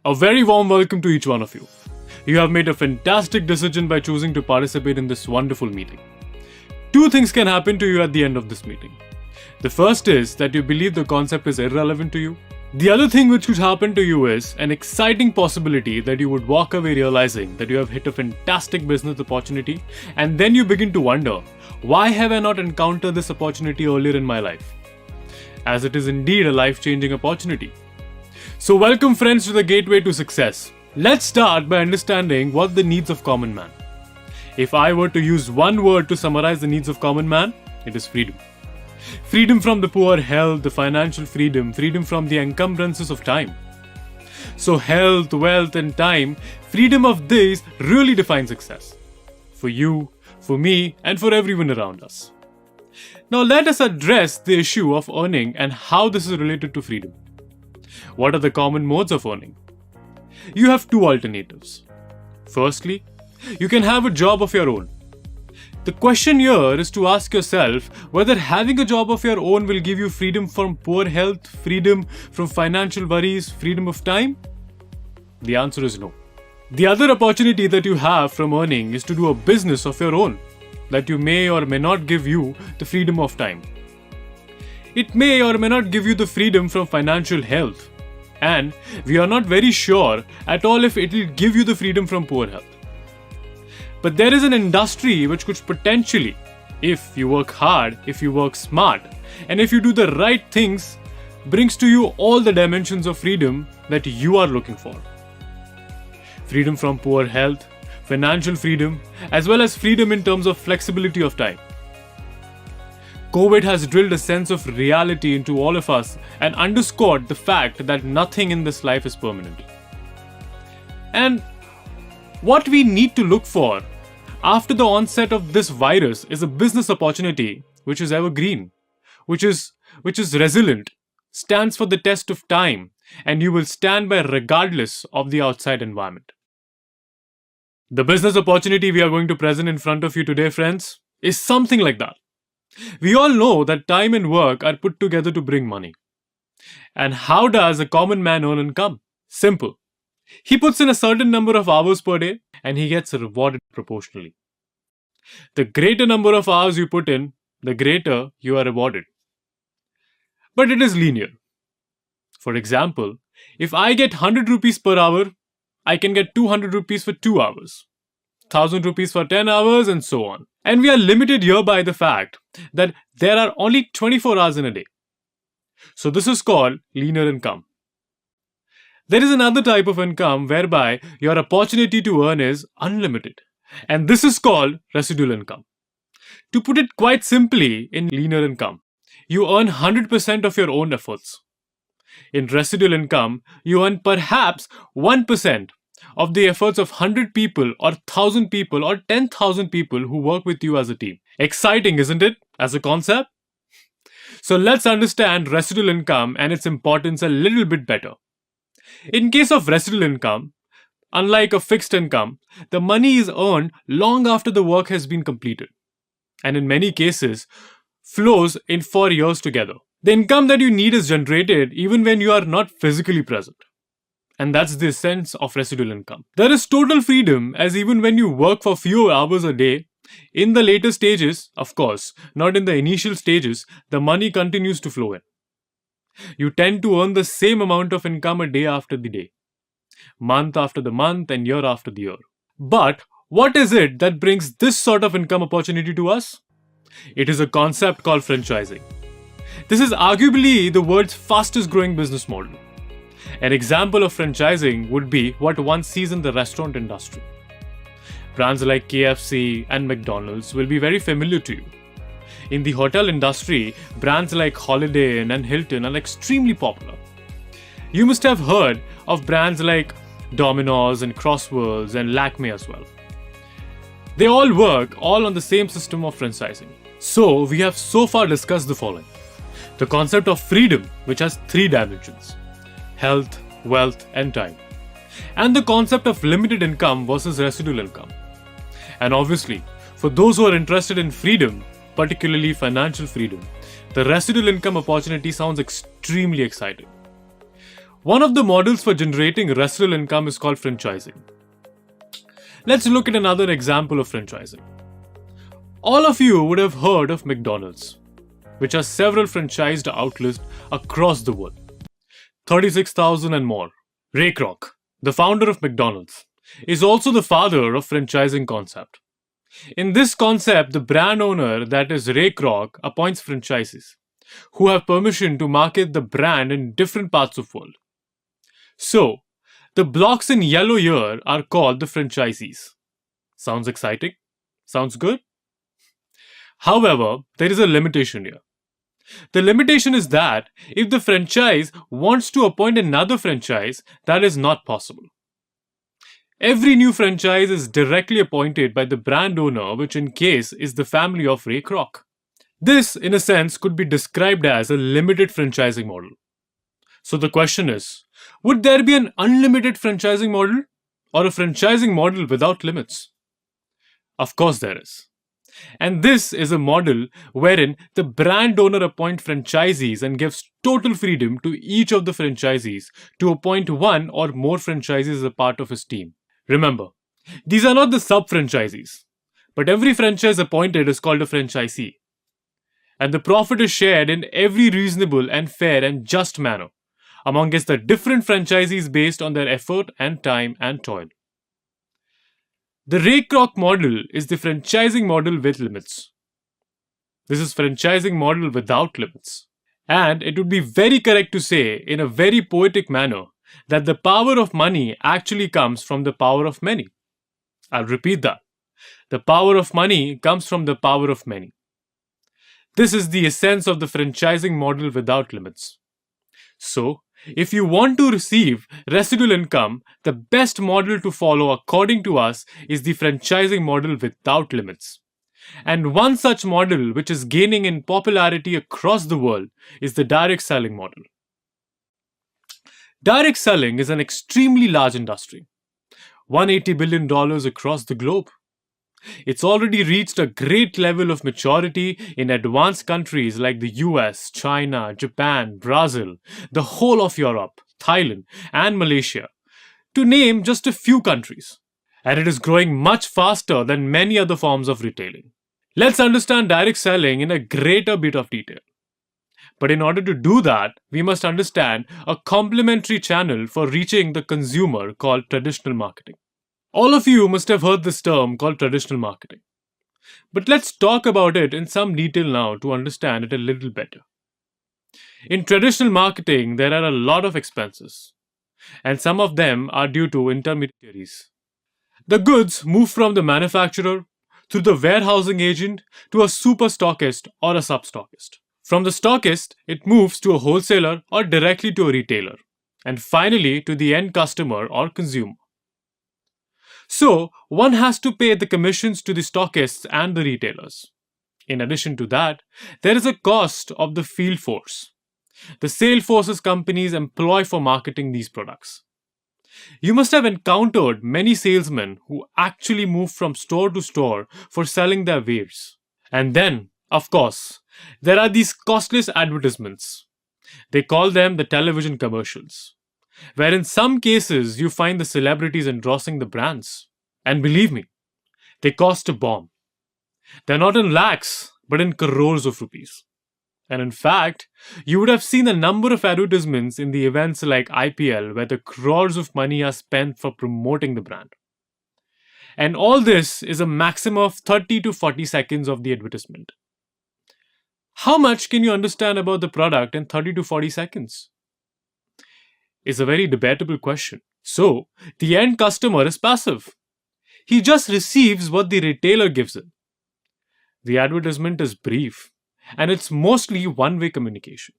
A very warm welcome to each one of you. You have made a fantastic decision by choosing to participate in this wonderful meeting. Two things can happen to you at the end of this meeting. The first is that you believe the concept is irrelevant to you. The other thing which could happen to you is an exciting possibility that you would walk away realizing that you have hit a fantastic business opportunity, and then you begin to wonder, why have I not encountered this opportunity earlier in my life? As it is indeed a life-changing opportunity. So welcome friends to the gateway to success. Let's start by understanding what the needs of common man. If I were to use one word to summarize the needs of common man, it is freedom. Freedom from the poor health, the financial freedom, freedom from the encumbrances of time. So health, wealth and time, freedom of these really define success. For you, for me and for everyone around us. Now let us address the issue of earning and how this is related to freedom. What are the common modes of earning? You have two alternatives. Firstly, you can have a job of your own. The question here is to ask yourself whether having a job of your own will give you freedom from poor health, freedom from financial worries, freedom of time? The answer is no. The other opportunity that you have from earning is to do a business of your own that you may or may not give you the freedom of time. It may or may not give you the freedom from financial health, and we are not very sure at all if it will give you the freedom from poor health. But there is an industry which could potentially, if you work hard, if you work smart, and if you do the right things, brings to you all the dimensions of freedom that you are looking for. Freedom from poor health, financial freedom, as well as freedom in terms of flexibility of time. COVID has drilled a sense of reality into all of us and underscored the fact that nothing in this life is permanent. And what we need to look for after the onset of this virus is a business opportunity which is evergreen, which is resilient, stands for the test of time, and you will stand by regardless of the outside environment. The business opportunity we are going to present in front of you today, friends, is something like that. We all know that time and work are put together to bring money. And how does a common man earn income? Simple. He puts in a certain number of hours per day and he gets rewarded proportionally. The greater number of hours you put in, the greater you are rewarded. But it is linear. For example, if I get 100 rupees per hour, I can get 200 rupees for 2 hours, 1000 rupees for 10 hours and so on. And we are limited here by the fact that there are only 24 hours in a day. So this is called linear income. There is another type of income whereby your opportunity to earn is unlimited. And this is called residual income. To put it quite simply, in linear income, you earn 100% of your own efforts. In residual income, you earn perhaps 1% of the efforts of 100 people or 1000 people or 10,000 people who work with you as a team. Exciting, isn't it, as a concept? So let's understand residual income and its importance a little bit better. In case of residual income, unlike a fixed income, the money is earned long after the work has been completed, and in many cases, flows in for years together. The income that you need is generated even when you are not physically present. And that's the essence of residual income. There is total freedom, as even when you work for fewer hours a day, in the later stages, of course, not in the initial stages, the money continues to flow in. You tend to earn the same amount of income a day after the day, month after the month, and year after the year. But what is it that brings this sort of income opportunity to us? It is a concept called franchising. This is arguably the world's fastest growing business model. An example of franchising would be what one sees in the restaurant industry. Brands like KFC and McDonald's will be very familiar to you. In the hotel industry, brands like Holiday Inn and Hilton are extremely popular. You must have heard of brands like Domino's and Crosswords and Lakme as well. They all work on the same system of franchising. So we have so far discussed the following. The concept of freedom, which has 3 dimensions: health, wealth, and time. And the concept of limited income versus residual income. And obviously, for those who are interested in freedom, particularly financial freedom, the residual income opportunity sounds extremely exciting. One of the models for generating residual income is called franchising. Let's look at another example of franchising. All of you would have heard of McDonald's, which has several franchised outlets across the world. 36,000 and more. Ray Kroc, the founder of McDonald's, is also the father of franchising concept. In this concept, the brand owner, that is Ray Kroc, appoints franchisees who have permission to market the brand in different parts of the world. So, the blocks in yellow here are called the franchisees. Sounds exciting? Sounds good? However, there is a limitation here. The limitation is that if the franchise wants to appoint another franchise, that is not possible. Every new franchise is directly appointed by the brand owner, which in case is the family of Ray Kroc. This, in a sense, could be described as a limited franchising model. So the question is, would there be an unlimited franchising model or a franchising model without limits? Of course there is. And this is a model wherein the brand owner appoints franchisees and gives total freedom to each of the franchisees to appoint one or more franchisees as a part of his team. Remember, these are not the sub-franchisees, but every franchise appointed is called a franchisee. And the profit is shared in every reasonable and fair and just manner amongst the different franchisees based on their effort and time and toil. The Ray Kroc model is the franchising model with limits. This is franchising model without limits. And it would be very correct to say, in a very poetic manner, that the power of money actually comes from the power of many. I'll repeat that. The power of money comes from the power of many. This is the essence of the franchising model without limits. So, if you want to receive residual income, the best model to follow according to us is the franchising model without limits. And one such model which is gaining in popularity across the world is the direct selling model. Direct selling is an extremely large industry, $180 billion across the globe. It's already reached a great level of maturity in advanced countries like the US, China, Japan, Brazil, the whole of Europe, Thailand, and Malaysia, to name just a few countries. And it is growing much faster than many other forms of retailing. Let's understand direct selling in a greater bit of detail. But in order to do that, we must understand a complementary channel for reaching the consumer called traditional marketing. All of you must have heard this term called traditional marketing. But let's talk about it in some detail now to understand it a little better. In traditional marketing, there are a lot of expenses, and some of them are due to intermediaries. The goods move from the manufacturer through the warehousing agent to a super stockist or a sub-stockist. From the stockist, it moves to a wholesaler or directly to a retailer, and finally to the end customer or consumer. So, one has to pay the commissions to the stockists and the retailers. In addition to that, there is a cost of the field force. The sales forces companies employ for marketing these products. You must have encountered many salesmen who actually move from store to store for selling their wares. And then, of course, there are these costless advertisements. They call them the television commercials, where in some cases you find the celebrities endorsing the brands. And believe me, they cost a bomb. They're not in lakhs, but in crores of rupees. And in fact, you would have seen a number of advertisements in the events like IPL where the crores of money are spent for promoting the brand. And all this is a maximum of 30 to 40 seconds of the advertisement. How much can you understand about the product in 30 to 40 seconds? It's a very debatable question. So, the end customer is passive. He just receives what the retailer gives him. The advertisement is brief, and it's mostly one-way communication.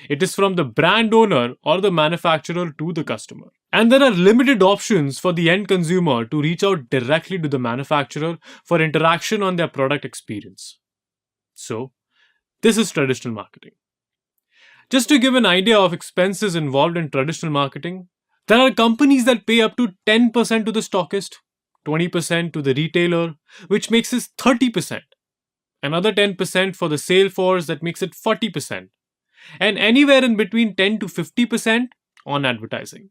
It is from the brand owner or the manufacturer to the customer. And there are limited options for the end consumer to reach out directly to the manufacturer for interaction on their product experience. So, this is traditional marketing. Just to give an idea of expenses involved in traditional marketing, there are companies that pay up to 10% to the stockist, 20% to the retailer, which makes it 30%. Another 10% for the sales force, that makes it 40%. And anywhere in between 10 to 50% on advertising,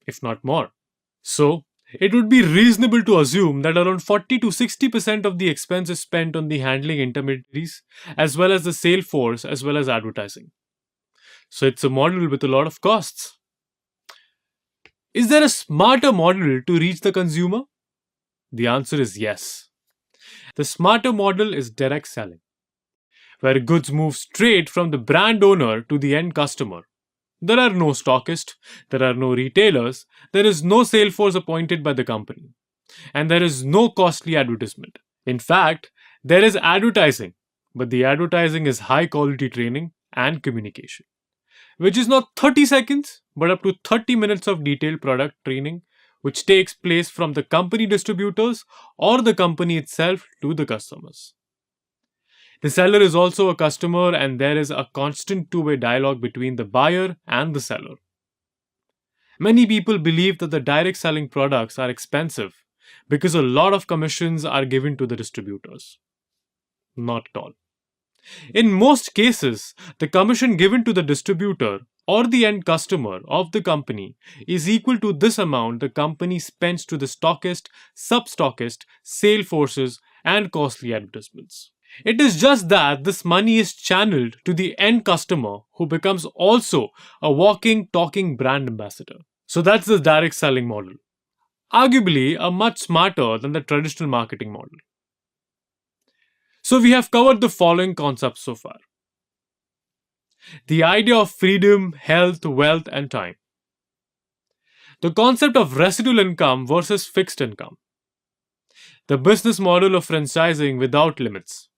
if not more. So, it would be reasonable to assume that around 40 to 60% of the expense is spent on the handling intermediaries, as well as the sale force, as well as advertising. So, it's a model with a lot of costs. Is there a smarter model to reach the consumer? The answer is yes. The smarter model is direct selling, where goods move straight from the brand owner to the end customer. There are no stockists, there are no retailers, there is no sales force appointed by the company, and there is no costly advertisement. In fact, there is advertising, but the advertising is high quality training and communication, which is not 30 seconds, but up to 30 minutes of detailed product training, which takes place from the company distributors or the company itself to the customers. The seller is also a customer, and there is a constant two-way dialogue between the buyer and the seller. Many people believe that the direct selling products are expensive because a lot of commissions are given to the distributors. Not at all. In most cases, the commission given to the distributor or the end customer of the company is equal to this amount the company spends to the stockist, sub-stockist, sale forces, and costly advertisements. It is just that this money is channeled to the end customer, who becomes also a walking, talking brand ambassador. So that's the direct selling model. Arguably, a much smarter than the traditional marketing model. So we have covered the following concepts so far: the idea of freedom, health, wealth, and time. The concept of residual income versus fixed income. The business model of franchising without limits.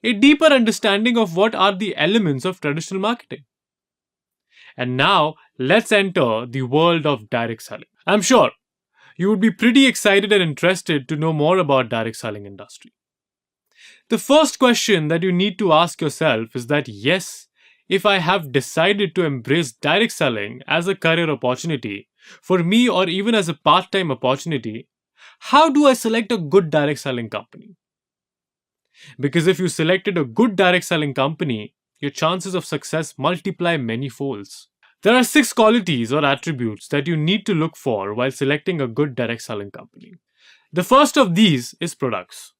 A deeper understanding of what are the elements of traditional marketing. And now, let's enter the world of direct selling. I'm sure you would be pretty excited and interested to know more about direct selling industry. The first question that you need to ask yourself is that yes, if I have decided to embrace direct selling as a career opportunity for me or even as a part-time opportunity, how do I select a good direct selling company? Because if you selected a good direct selling company, your chances of success multiply many folds. There are 6 qualities or attributes that you need to look for while selecting a good direct selling company. The first of these is products.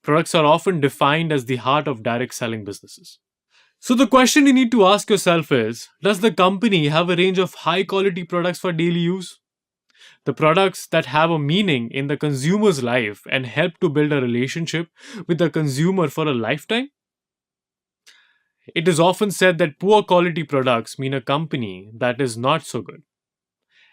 Products are often defined as the heart of direct selling businesses. So the question you need to ask yourself is, does the company have a range of high quality products for daily use? The products that have a meaning in the consumer's life and help to build a relationship with the consumer for a lifetime? It is often said that poor quality products mean a company that is not so good.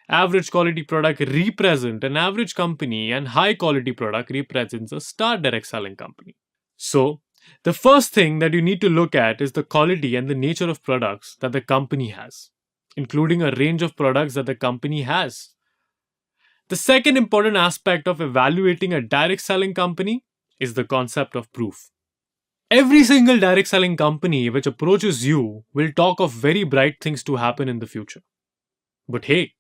Average quality product represent an average company, and high quality product represents a star direct selling company. So, the first thing that you need to look at is the quality and the nature of products that the company has, including a range of products that the company has. The second important aspect of evaluating a direct selling company is the concept of proof. Every single direct selling company which approaches you will talk of very bright things to happen in the future. But hey,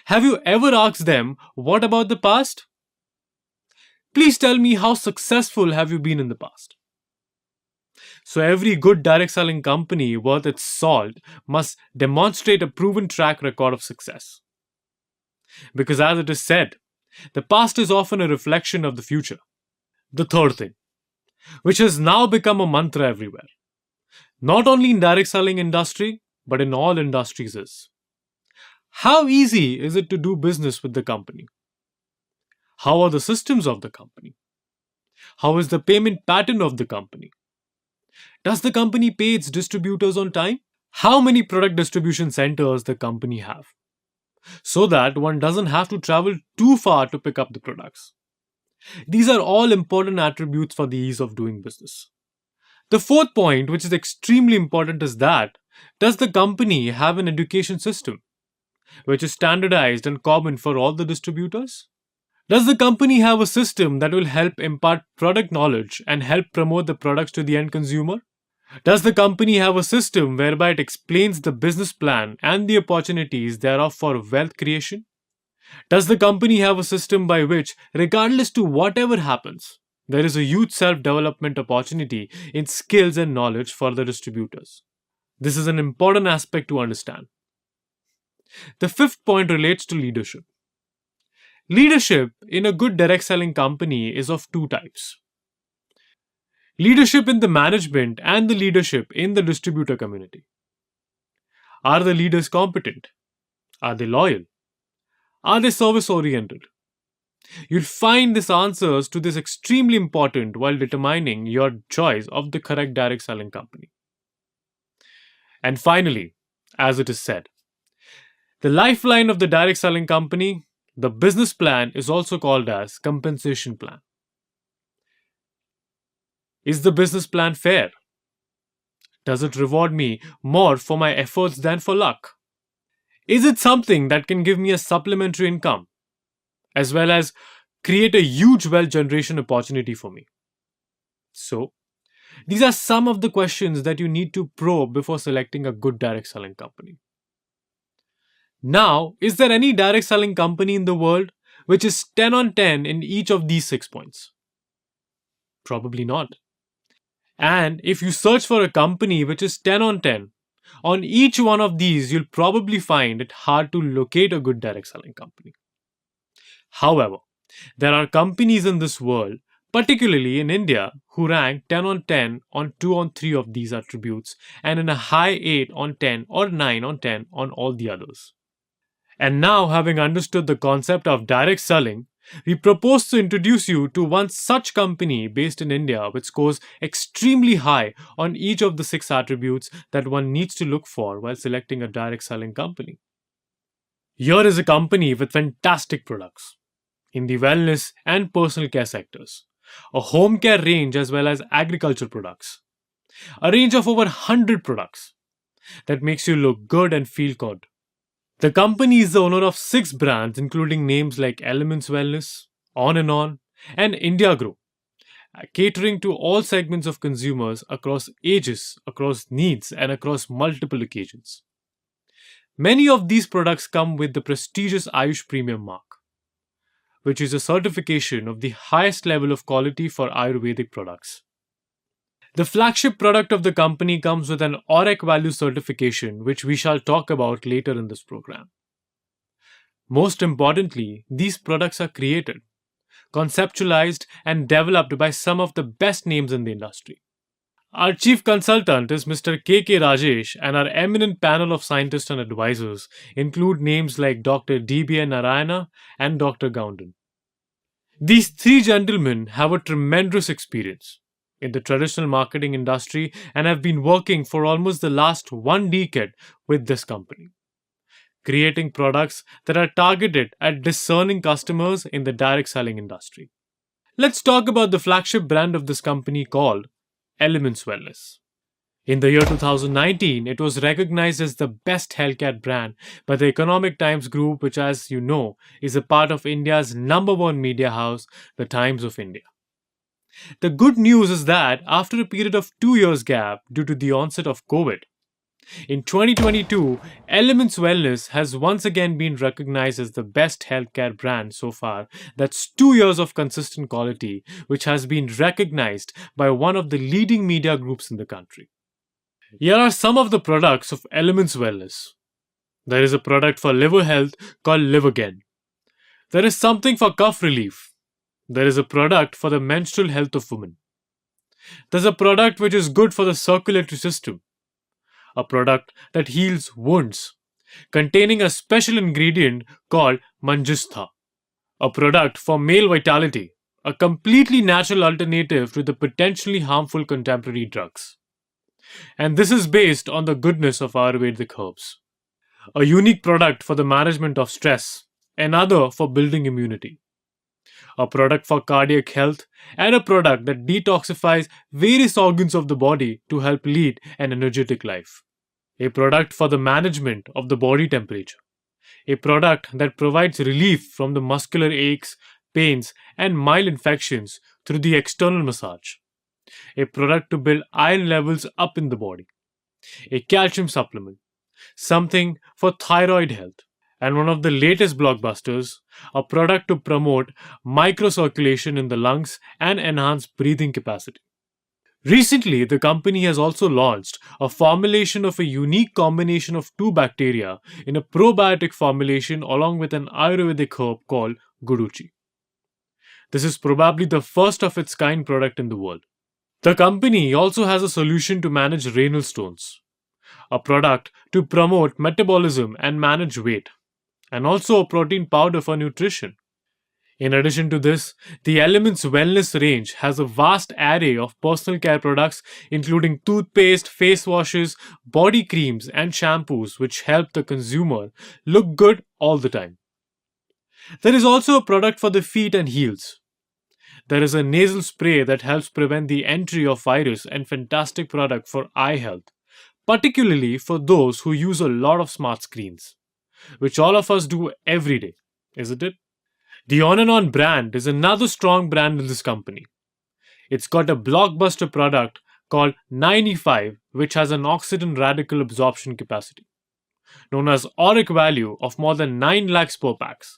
have you ever asked them, what about the past? Please tell me, how successful have you been in the past? So every good direct selling company worth its salt must demonstrate a proven track record of success. Because as it is said, the past is often a reflection of the future. The third thing, which has now become a mantra everywhere, not only in direct selling industry, but in all industries, is: how easy is it to do business with the company? How are the systems of the company? How is the payment pattern of the company? Does the company pay its distributors on time? How many product distribution centers the company have? So that one doesn't have to travel too far to pick up the products. These are all important attributes for the ease of doing business. The fourth point, which is extremely important, is that does the company have an education system which is standardized and common for all the distributors? Does the company have a system that will help impart product knowledge and help promote the products to the end consumer? Does the company have a system whereby it explains the business plan and the opportunities thereof for wealth creation? Does the company have a system by which, regardless to whatever happens, there is a huge self-development opportunity in skills and knowledge for the distributors? This is an important aspect to understand. The fifth point relates to leadership. Leadership in a good direct selling company is of two types: leadership in the management and the leadership in the distributor community. Are the leaders competent? Are they loyal? Are they service oriented? You'll find these answers to this extremely important while determining your choice of the correct direct selling company. And finally, as it is said, the lifeline of the direct selling company, the business plan, is also called as compensation plan. Is the business plan fair? Does it reward me more for my efforts than for luck? Is it something that can give me a supplementary income as well as create a huge wealth generation opportunity for me? So, these are some of the questions that you need to probe before selecting a good direct selling company. Now, is there any direct selling company in the world which is 10 on 10 in each of these 6 points? Probably not. And if you search for a company which is 10 on 10, on each one of these, you'll probably find it hard to locate a good direct selling company. However, there are companies in this world, particularly in India, who rank 10 on 10 on 2 on 3 of these attributes and in a high 8 on 10 or 9 on 10 on all the others. And now, having understood the concept of direct selling, we propose to introduce you to one such company based in India which scores extremely high on each of the 6 attributes that one needs to look for while selecting a direct selling company. Here is a company with fantastic products in the wellness and personal care sectors, a home care range as well as agriculture products, a range of over 100 products that makes you look good and feel good. The company is the owner of 6 brands, including names like Elements Wellness, On, and India Grow, catering to all segments of consumers across ages, across needs, and across multiple occasions. Many of these products come with the prestigious Ayush Premium Mark, which is a certification of the highest level of quality for Ayurvedic products. The flagship product of the company comes with an ORAC value certification, which we shall talk about later in this program. Most importantly, these products are created, conceptualized, and developed by some of the best names in the industry. Our chief consultant is Mr. K. Rajesh, and our eminent panel of scientists and advisors include names like Dr. D.B.N. Narayana and Dr. Goundan. These 3 gentlemen have a tremendous experience in the traditional marketing industry and have been working for almost the last 1 decade with this company, creating products that are targeted at discerning customers in the direct selling industry. Let's talk about the flagship brand of this company called Elements Wellness. In the year 2019, it was recognized as the best healthcare brand by the Economic Times Group, which, as you know, is a part of India's number 1 media house, the Times of India. The good news is that after a period of 2 years gap due to the onset of COVID, in 2022, Elements Wellness has once again been recognized as the best healthcare brand so far. That's 2 years of consistent quality, which has been recognized by one of the leading media groups in the country. Here are some of the products of Elements Wellness. There is a product for liver health called Livergen. There is something for cough relief. There is a product for the menstrual health of women. There's a product which is good for the circulatory system. A product that heals wounds, containing a special ingredient called Manjistha. A product for male vitality, a completely natural alternative to the potentially harmful contemporary drugs. And this is based on the goodness of Ayurvedic herbs. A unique product for the management of stress, another for building immunity. A product for cardiac health, and a product that detoxifies various organs of the body to help lead an energetic life. A product for the management of the body temperature. A product that provides relief from the muscular aches, pains, and mild infections through the external massage. A product to build iron levels up in the body. A calcium supplement. Something for thyroid health. And one of the latest blockbusters, a product to promote microcirculation in the lungs and enhance breathing capacity. Recently, the company has also launched a formulation of a unique combination of two bacteria in a probiotic formulation along with an Ayurvedic herb called Guduchi. This is probably the first of its kind product in the world. The company also has a solution to manage renal stones, a product to promote metabolism and manage weight, and also a protein powder for nutrition. In addition to this, the Elements Wellness range has a vast array of personal care products, including toothpaste, face washes, body creams, and shampoos, which help the consumer look good all the time. There is also a product for the feet and heels. There is a nasal spray that helps prevent the entry of virus and fantastic product for eye health, particularly for those who use a lot of smart screens, which all of us do every day, isn't it? The On and On brand is another strong brand in this company. It's got a blockbuster product called 95, which has an oxidant radical absorption capacity, known as auric value of more than 9 lakhs per packs.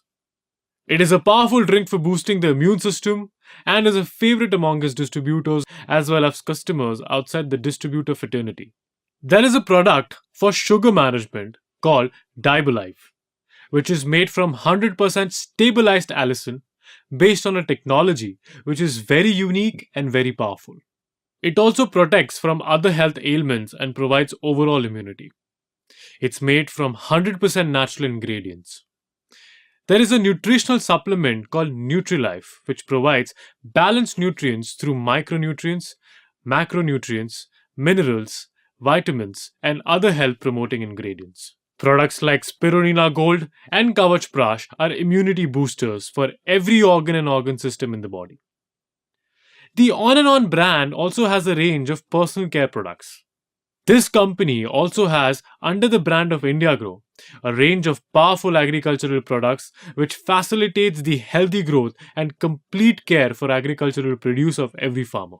It is a powerful drink for boosting the immune system and is a favorite among its distributors as well as customers outside the distributor fraternity. There is a product for sugar management called Dibolive, which is made from 100% stabilized allicin based on a technology which is very unique and very powerful. It also protects from other health ailments and provides overall immunity. It's made from 100% natural ingredients. There is a nutritional supplement called NutriLife, which provides balanced nutrients through micronutrients, macronutrients, minerals, vitamins, and other health promoting ingredients. Products like Spirulina Gold and Kavach Prash are immunity boosters for every organ and organ system in the body. The On and On brand also has a range of personal care products. This company also has, under the brand of IndiaGrow, a range of powerful agricultural products which facilitates the healthy growth and complete care for agricultural produce of every farmer.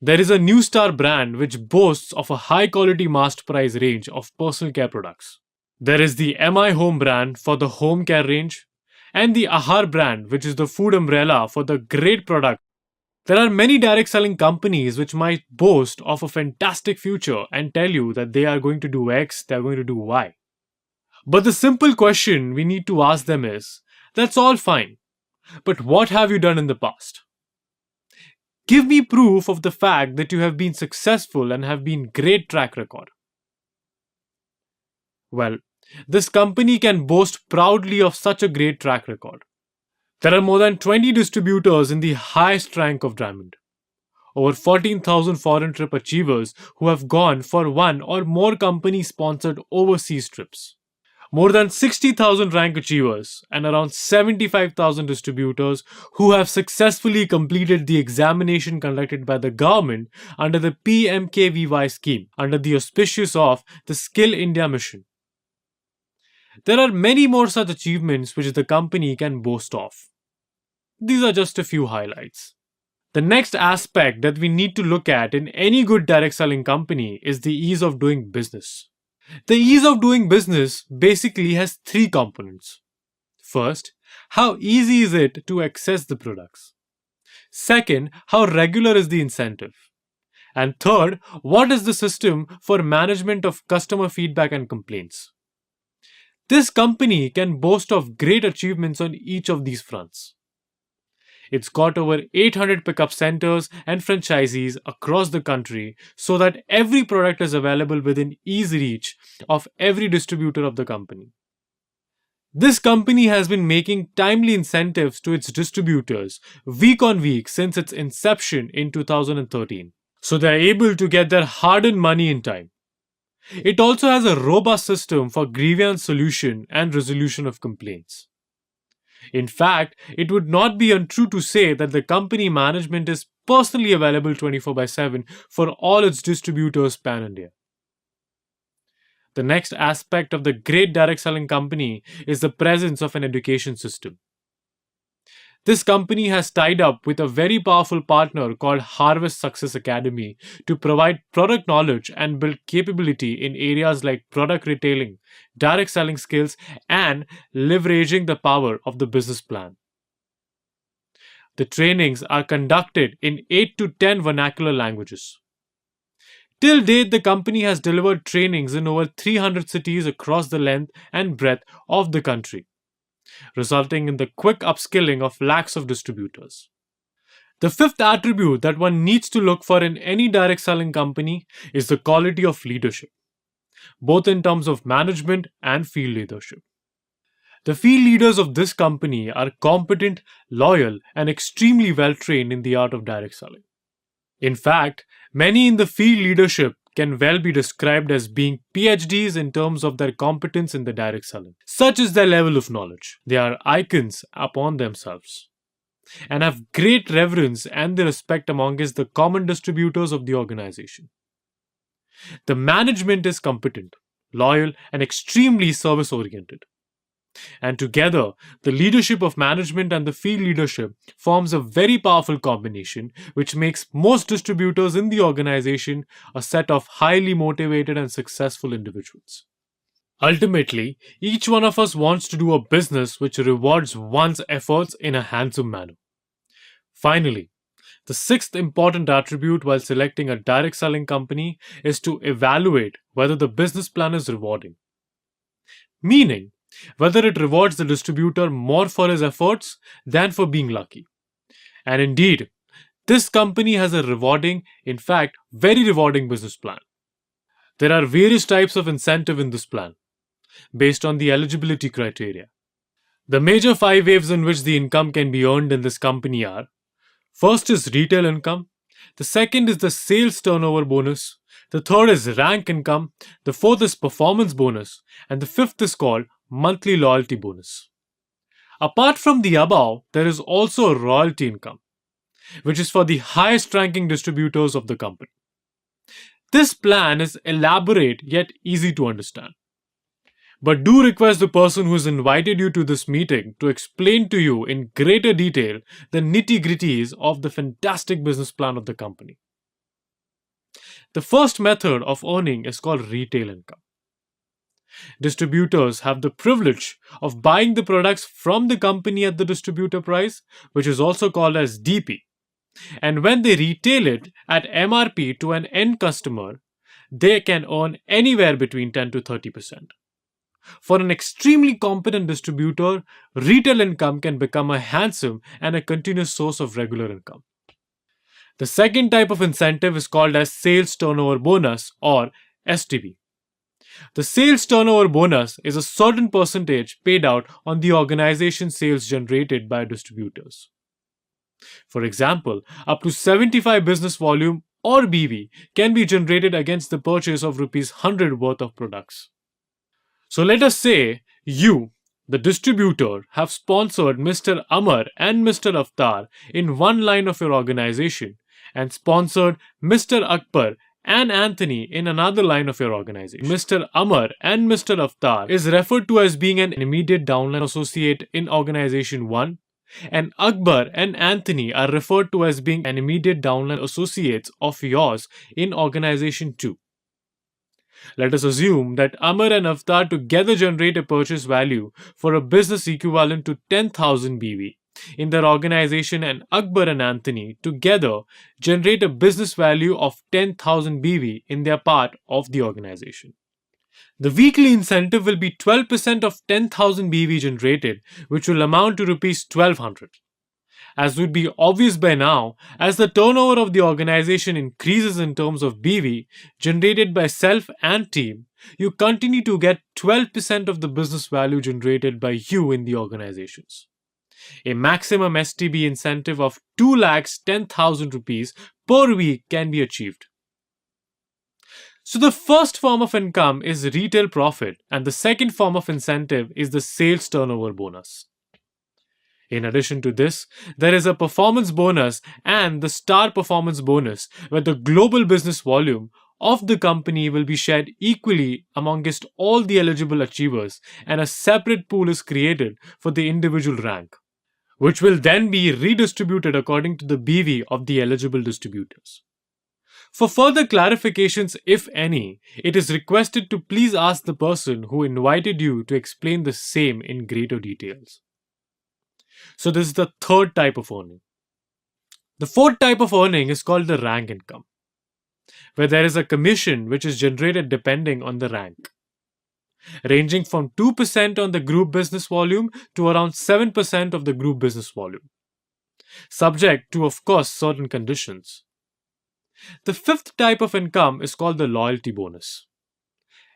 There is a New Star brand which boasts of a high quality mass price range of personal care products. There is the MI Home brand for the home care range and the Ahar brand which is the food umbrella for the great product. There are many direct selling companies which might boast of a fantastic future and tell you that they are going to do X, they are going to do Y. But the simple question we need to ask them is, that's all fine, but what have you done in the past? Give me proof of the fact that you have been successful and have been great track record. Well, this company can boast proudly of such a great track record. There are more than 20 distributors in the highest rank of diamond. Over 14,000 foreign trip achievers who have gone for one or more company sponsored overseas trips. More than 60,000 rank achievers and around 75,000 distributors who have successfully completed the examination conducted by the government under the PMKVY scheme under the auspices of the Skill India mission. There are many more such achievements which the company can boast of. These are just a few highlights. The next aspect that we need to look at in any good direct selling company is the ease of doing business. The ease of doing business basically has three components. First, how easy is it to access the products? Second, how regular is the incentive? And third, what is the system for management of customer feedback and complaints? This company can boast of great achievements on each of these fronts. It's got over 800 pickup centers and franchisees across the country so that every product is available within easy reach of every distributor of the company. This company has been making timely incentives to its distributors week on week since its inception in 2013, so they are able to get their hard-earned money in time. It also has a robust system for grievance solution and resolution of complaints. In fact, it would not be untrue to say that the company management is personally available 24/7 for all its distributors pan-India. The next aspect of the great direct selling company is the presence of an education system. This company has tied up with a very powerful partner called Harvest Success Academy to provide product knowledge and build capability in areas like product retailing, direct selling skills, and leveraging the power of the business plan. The trainings are conducted in 8 to 10 vernacular languages. Till date, the company has delivered trainings in over 300 cities across the length and breadth of the country, resulting in the quick upskilling of lakhs of distributors. The fifth attribute that one needs to look for in any direct selling company is the quality of leadership, both in terms of management and field leadership. The field leaders of this company are competent, loyal, and extremely well trained in the art of direct selling. In fact, many in the field leadership can well be described as being PhDs in terms of their competence in the direct selling. Such is their level of knowledge. They are icons upon themselves and have great reverence and the respect amongst the common distributors of the organization. The management is competent, loyal, and extremely service oriented. And together, the leadership of management and the field leadership forms a very powerful combination which makes most distributors in the organization a set of highly motivated and successful individuals. Ultimately, each one of us wants to do a business which rewards one's efforts in a handsome manner. Finally, the sixth important attribute while selecting a direct selling company is to evaluate whether the business plan is rewarding. Meaning, whether it rewards the distributor more for his efforts than for being lucky. And indeed, this company has a rewarding, in fact, very rewarding business plan. There are various types of incentive in this plan, based on the eligibility criteria. The major 5 waves in which the income can be earned in this company are: first is retail income, the second is the sales turnover bonus, the third is rank income, the fourth is performance bonus, and the fifth is called monthly loyalty bonus. Apart from the above, there is also a royalty income, which is for the highest ranking distributors of the company. This plan is elaborate yet easy to understand. But do request the person who has invited you to this meeting to explain to you in greater detail the nitty-gritties of the fantastic business plan of the company. The first method of earning is called retail income. Distributors have the privilege of buying the products from the company at the distributor price, which is also called as DP. And when they retail it at MRP to an end customer, they can earn anywhere between 10 to 30%. For an extremely competent distributor, retail income can become a handsome and a continuous source of regular income. The second type of incentive is called as sales turnover bonus or STB. The sales turnover bonus is a certain percentage paid out on the organization's sales generated by distributors. For example, up to 75 business volume or BV can be generated against the purchase of rupees 100 worth of products. So let us say you, the distributor, have sponsored Mr. Amar and Mr. Avtar in one line of your organization and sponsored Mr. Akbar and Anthony in another line of your organization. Mr. Amar and Mr. Avtar is referred to as being an immediate downline associate in organization 1, and Akbar and Anthony are referred to as being an immediate downline associates of yours in organization 2. Let us assume that Amar and Avtar together generate a purchase value for a business equivalent to 10,000 BV in their organization, and Akbar and Anthony together generate a business value of 10,000 BV in their part of the organization. The weekly incentive will be 12% of 10,000 BV generated, which will amount to rupees 1200. As would be obvious by now, as the turnover of the organization increases in terms of BV generated by self and team, you continue to get 12% of the business value generated by you in the organizations. A maximum STB incentive of 2,10,000 rupees per week can be achieved. So the first form of income is retail profit, and the second form of incentive is the sales turnover bonus. In addition to this, there is a performance bonus and the star performance bonus, where the global business volume of the company will be shared equally amongst all the eligible achievers, and a separate pool is created for the individual rank, which will then be redistributed according to the BV of the eligible distributors. For further clarifications, if any, it is requested to please ask the person who invited you to explain the same in greater details. So this is the third type of earning. The fourth type of earning is called the rank income, where there is a commission which is generated depending on the rank, ranging from 2% on the group business volume to around 7% of the group business volume, subject to, of course, certain conditions. The fifth type of income is called the loyalty bonus,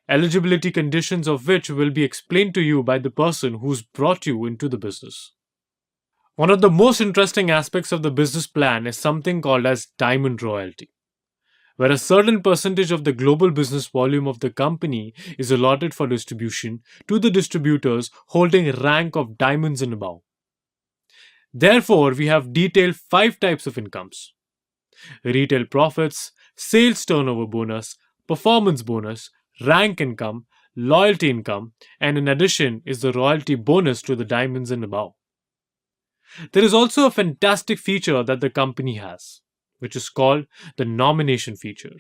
eligibility conditions of which will be explained to you by the person who's brought you into the business. One of the most interesting aspects of the business plan is something called as diamond royalty, where a certain percentage of the global business volume of the company is allotted for distribution to the distributors holding rank of diamonds and above. Therefore, we have detailed 5 types of incomes: retail profits, sales turnover bonus, performance bonus, rank income, loyalty income, and in addition is the royalty bonus to the diamonds and above. There is also a fantastic feature that the company has, which is called the nomination feature.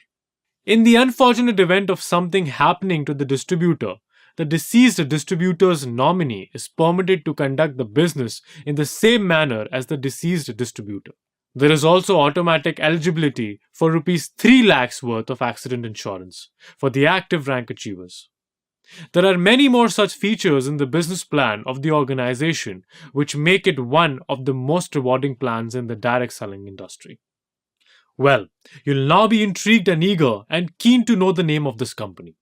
In the unfortunate event of something happening to the distributor, the deceased distributor's nominee is permitted to conduct the business in the same manner as the deceased distributor. There is also automatic eligibility for Rs 3 lakhs worth of accident insurance for the active rank achievers. There are many more such features in the business plan of the organization which make it one of the most rewarding plans in the direct selling industry. Well, you'll now be intrigued and eager and keen to know the name of this company.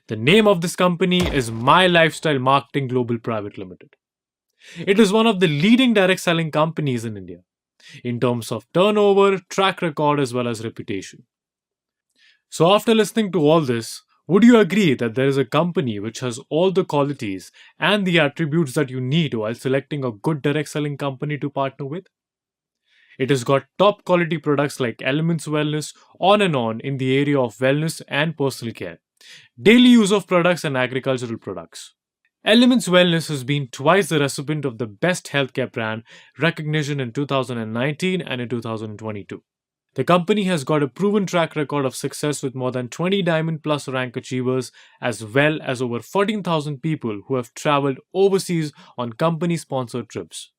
The name of this company is Milifestyle Marketing Global Private Limited. It is one of the leading direct selling companies in India in terms of turnover, track record, as well as reputation. So after listening to all this, would you agree that there is a company which has all the qualities and the attributes that you need while selecting a good direct selling company to partner with? It has got top quality products like Elements Wellness on and on in the area of wellness and personal care, daily use of products and agricultural products. Elements Wellness has been twice the recipient of the Best Healthcare Brand recognition in 2019 and in 2022. The company has got a proven track record of success with more than 20 Diamond Plus rank achievers, as well as over 14,000 people who have traveled overseas on company-sponsored trips.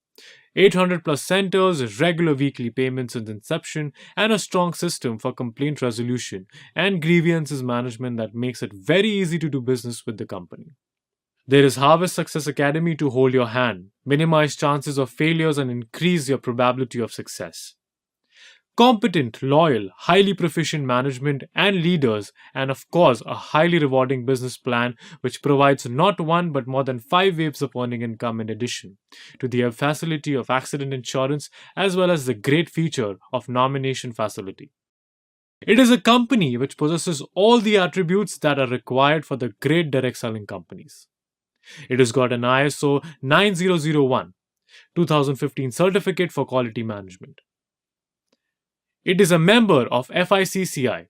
800 plus centers, regular weekly payments since inception, and a strong system for complaint resolution and grievances management that makes it very easy to do business with the company. There is Harvest Success Academy to hold your hand, minimize chances of failures, and increase your probability of success. Competent, loyal, highly proficient management and leaders, and of course, a highly rewarding business plan which provides not one but more than 5 waves of earning income in addition to the facility of accident insurance as well as the great feature of nomination facility. It is a company which possesses all the attributes that are required for the great direct selling companies. It has got an ISO 9001 2015 certificate for quality management. It is a member of FICCI.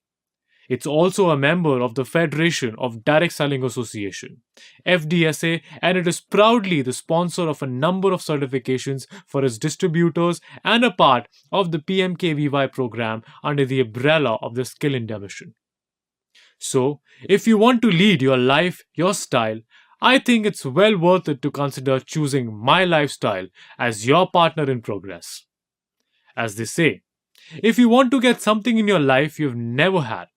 It's also a member of the Federation of Direct Selling Association, FDSA, and it is proudly the sponsor of a number of certifications for its distributors and a part of the PMKVY program under the umbrella of the Skill India mission. So, if you want to lead your life, your style, I think it's well worth it to consider choosing Milifestyle as your partner in progress. As they say, if you want to get something in your life you've never had,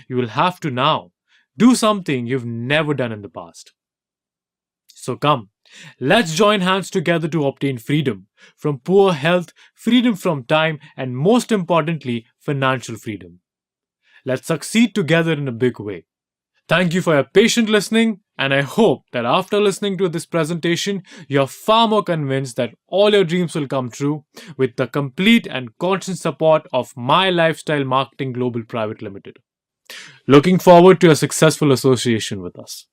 you will have to now do something you've never done in the past. So come, let's join hands together to obtain freedom from poor health, freedom from time, and most importantly, financial freedom. Let's succeed together in a big way. Thank you for your patient listening, and I hope that after listening to this presentation, you're far more convinced that all your dreams will come true with the complete and constant support of Milifestyle Marketing Global Private Limited. Looking forward to a successful association with us.